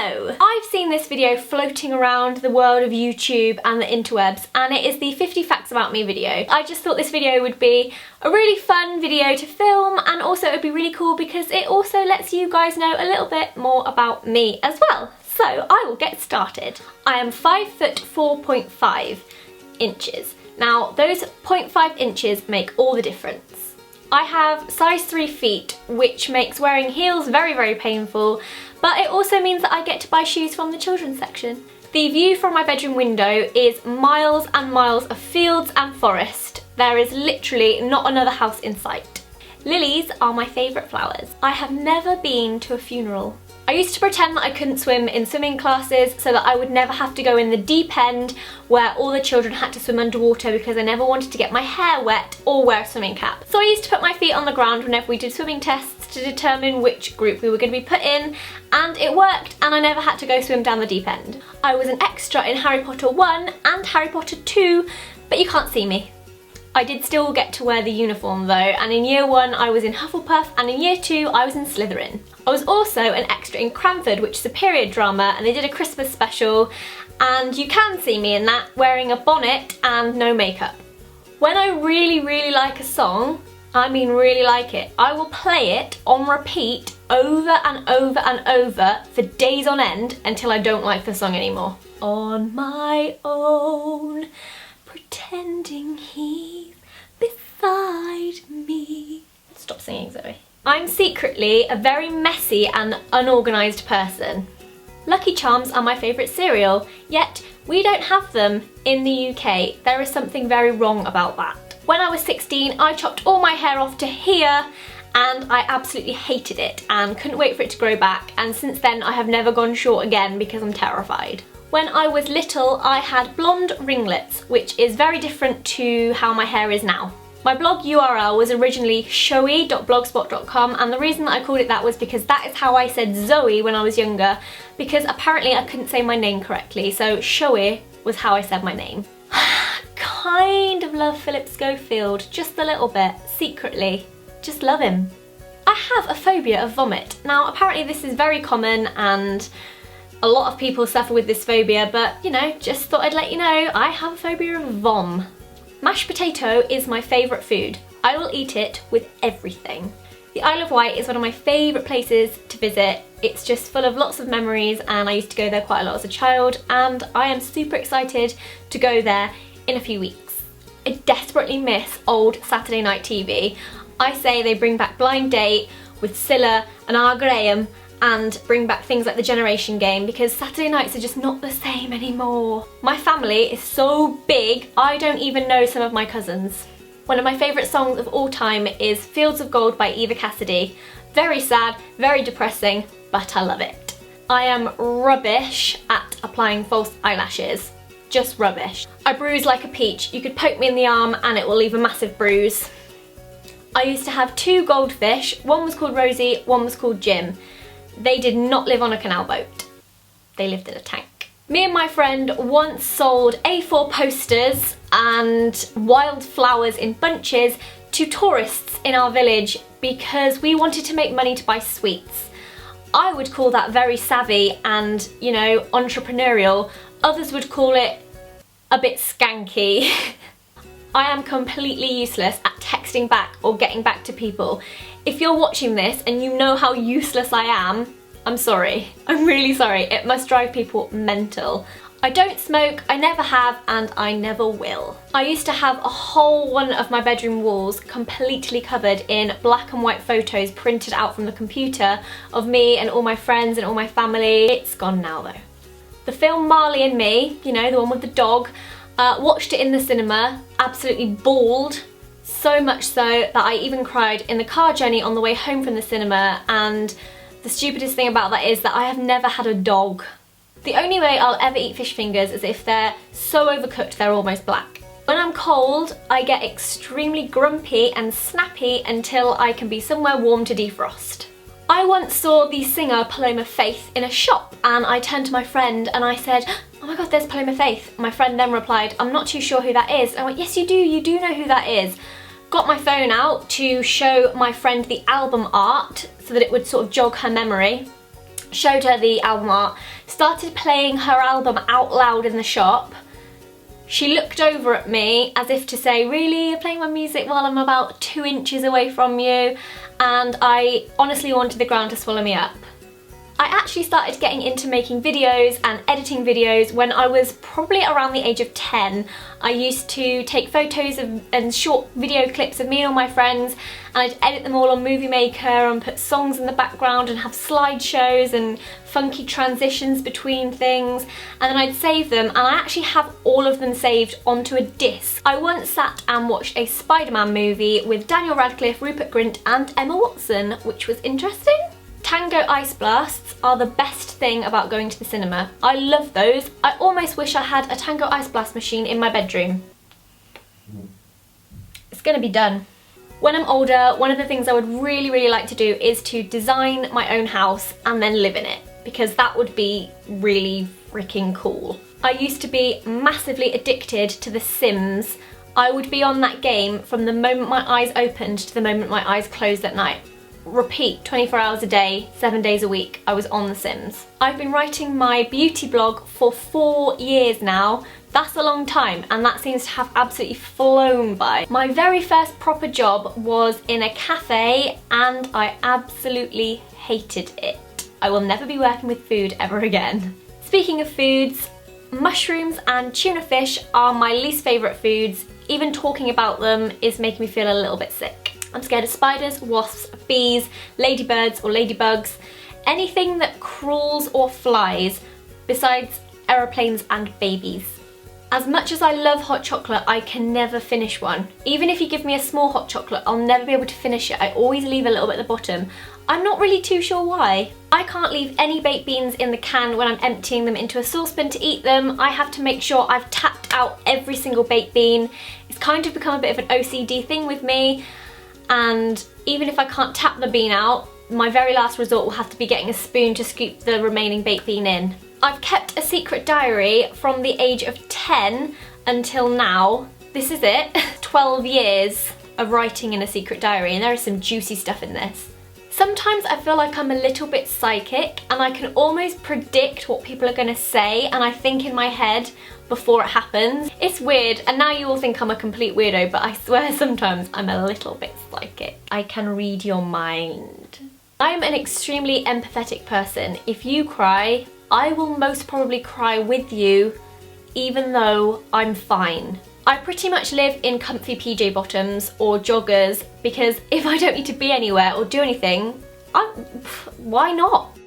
So, I've seen this video floating around the world of YouTube and the interwebs, and it is the 50 Facts About Me video. I just thought this video would be a really fun video to film, and also it would be really cool because it also lets you guys know a little bit more about me as well. So, I will get started. I am 5 foot 4.5 inches. Now, those 0.5 inches make all the difference. I have size 3 feet, which makes wearing heels very, very painful, but it also means that I get to buy shoes from the children's section. The view from my bedroom window is miles and miles of fields and forest. There is literally not another house in sight. Lilies are my favourite flowers. I have never been to a funeral. I used to pretend that I couldn't swim in swimming classes so that I would never have to go in the deep end where all the children had to swim underwater because I never wanted to get my hair wet or wear a swimming cap. So I used to put my feet on the ground whenever we did swimming tests to determine which group we were going to be put in, and it worked, and I never had to go swim down the deep end. I was an extra in Harry Potter 1 and Harry Potter 2, but you can't see me. I did still get to wear the uniform though, and in year 1 I was in Hufflepuff, and in year 2 I was in Slytherin. I was also an extra in Cranford, which is a period drama, and they did a Christmas special, and you can see me in that, wearing a bonnet and no makeup. When I really like a song, I mean really like it, I will play it on repeat over and over and over for days on end until I don't like the song anymore. On my own, pretending he's beside me. Stop singing, Zoe. I'm secretly a very messy and unorganised person. Lucky Charms are my favourite cereal, yet we don't have them in the UK. There is something very wrong about that. When I was 16, I chopped all my hair off to here, and I absolutely hated it and couldn't wait for it to grow back, and since then I have never gone short again because I'm terrified. When I was little, I had blonde ringlets, which is very different to how my hair is now. My blog URL was originally showy.blogspot.com, and the reason that I called it that was because that is how I said Zoe when I was younger, because apparently I couldn't say my name correctly, so Showy was how I said my name. Kind of love Philip Schofield, just a little bit, secretly. Just love him. I have a phobia of vomit. Now apparently this is very common and a lot of people suffer with this phobia, but you know, just thought I'd let you know I have a phobia of vom. Mashed potato is my favourite food. I will eat it with everything. The Isle of Wight is one of my favourite places to visit. It's just full of lots of memories, and I used to go there quite a lot as a child, and I am super excited to go there in a few weeks. I desperately miss old Saturday night TV. I say they bring back Blind Date with Scylla and R. Graham, and bring back things like the Generation Game, because Saturday nights are just not the same anymore. My family is so big, I don't even know some of my cousins. One of my favourite songs of all time is Fields of Gold by Eva Cassidy. Very sad, very depressing, but I love it. I am rubbish at applying false eyelashes. Just rubbish. I bruise like a peach. You could poke me in the arm and it will leave a massive bruise. I used to have 2 goldfish. One was called Rosie, one was called Jim. They did not live on a canal boat. They lived in a tank. Me and my friend once sold A4 posters and wildflowers in bunches to tourists in our village because we wanted to make money to buy sweets. I would call that very savvy and, you know, entrepreneurial. Others would call it a bit skanky. I am completely useless at texting back or getting back to people. If you're watching this and you know how useless I am, I'm sorry. I'm really sorry. It must drive people mental. I don't smoke, I never have, and I never will. I used to have a whole one of my bedroom walls completely covered in black and white photos printed out from the computer of me and all my friends and all my family. It's gone now though. The film Marley and Me, you know, the one with the dog, watched it in the cinema, absolutely bawled. So much so that I even cried in the car journey on the way home from the cinema, and the stupidest thing about that is that I have never had a dog. The only way I'll ever eat fish fingers is if they're so overcooked they're almost black. When I'm cold, I get extremely grumpy and snappy until I can be somewhere warm to defrost. I once saw the singer Paloma Faith in a shop, and I turned to my friend and I said, "Oh my god, there's Paloma Faith." My friend then replied, "I'm not too sure who that is." And I went, "Yes you do know who that is." Got my phone out to show my friend the album art so that it would sort of jog her memory. showed her the album art, started playing her album out loud in the shop. She looked over at me as if to say, really, you're playing my music while I'm about 2 inches away from you? And I honestly wanted the ground to swallow me up. I actually started getting into making videos and editing videos when I was probably around the age of 10. I used to take photos and short video clips of me and all my friends, and I'd edit them all on Movie Maker and put songs in the background and have slideshows and funky transitions between things, and then I'd save them, and I actually have all of them saved onto a disc. I once sat and watched a Spider-Man movie with Daniel Radcliffe, Rupert Grint and Emma Watson, which was interesting. Tango Ice Blasts are the best thing about going to the cinema. I love those. I almost wish I had a Tango Ice Blast machine in my bedroom. It's gonna be done. When I'm older, one of the things I would really like to do is to design my own house and then live in it, because that would be really freaking cool. I used to be massively addicted to The Sims. I would be on that game from the moment my eyes opened to the moment my eyes closed at night. Repeat, 24 hours a day, 7 days a week, I was on The Sims. I've been writing my beauty blog for 4 years now. That's a long time, and that seems to have absolutely flown by. My very first proper job was in a cafe, and I absolutely hated it. I will never be working with food ever again. Speaking of foods, mushrooms and tuna fish are my least favourite foods. Even talking about them is making me feel a little bit sick. I'm scared of spiders, wasps, bees, ladybirds or ladybugs, anything that crawls or flies, besides aeroplanes and babies. As much as I love hot chocolate, I can never finish one. Even if you give me a small hot chocolate, I'll never be able to finish it. I always leave a little bit at the bottom. I'm not really too sure why. I can't leave any baked beans in the can when I'm emptying them into a saucepan to eat them. I have to make sure I've tapped out every single baked bean. It's kind of become a bit of an OCD thing with me. And even if I can't tap the bean out, my very last resort will have to be getting a spoon to scoop the remaining baked bean in. I've kept a secret diary from the age of 10 until now. This is it, 12 years of writing in a secret diary, and there is some juicy stuff in this. Sometimes I feel like I'm a little bit psychic and I can almost predict what people are gonna say, and I think in my head before it happens. It's weird, and now you all think I'm a complete weirdo, but I swear sometimes I'm a little bit psychic. I can read your mind. I'm an extremely empathetic person. If you cry, I will most probably cry with you, even though I'm fine. I pretty much live in comfy PJ bottoms or joggers, because if I don't need to be anywhere or do anything, why not?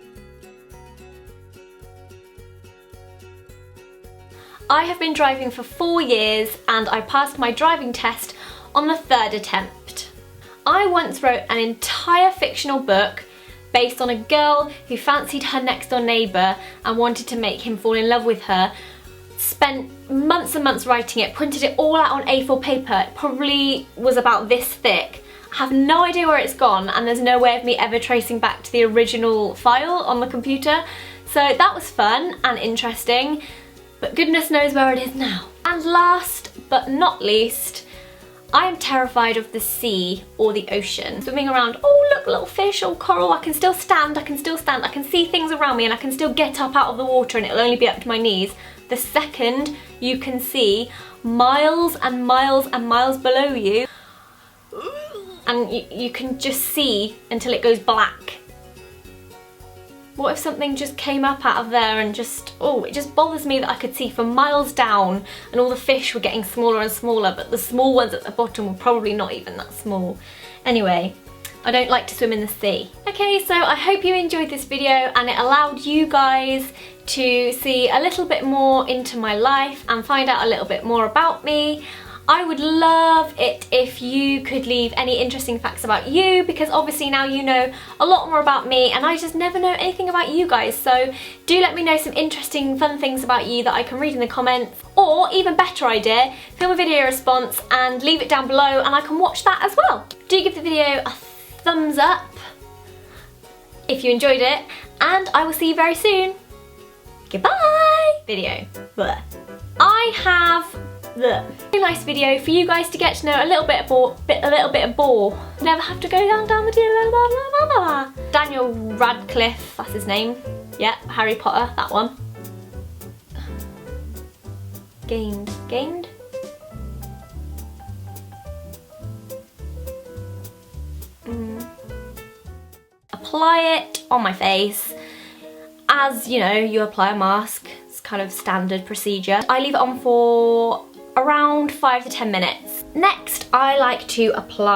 I have been driving for 4 years and I passed my driving test on the 3rd attempt. I once wrote an entire fictional book based on a girl who fancied her next door neighbour and wanted to make him fall in love with her. Spent months and months writing it, printed it all out on A4 paper. It probably was about this thick. I have no idea where it's gone, and there's no way of me ever tracing back to the original file on the computer. So that was fun and interesting, but goodness knows where it is now. And last but not least, I am terrified of the sea or the ocean. Swimming around, oh look, little fish or coral, I can still stand, I can see things around me, and I can still get up out of the water and it'll only be up to my knees. The second you can see miles and miles and miles below you, and you can just see until it goes black. What if something just came up out of there and just, oh, it just bothers me that I could see for miles down and all the fish were getting smaller and smaller, but the small ones at the bottom were probably not even that small. Anyway, I don't like to swim in the sea. Okay, so I hope you enjoyed this video and it allowed you guys to see a little bit more into my life and find out a little bit more about me. I would love it if you could leave any interesting facts about you, because obviously now you know a lot more about me and I just never know anything about you guys. So do let me know some interesting fun things about you that I can read in the comments, or even better idea, film a video response and leave it down below and I can watch that as well. Do give the video a thumbs up if you enjoyed it, and I will see you very soon. Goodbye! Video. Blech. I have Really nice video for you guys to get to know a little bit of Bore. Never have to go down the Daniel Radcliffe, that's his name. Yep, Harry Potter, that one. Gained. Apply it on my face as, you know, you apply a mask. It's kind of standard procedure. I leave it on for around 5 to 10 minutes. Next, I like to apply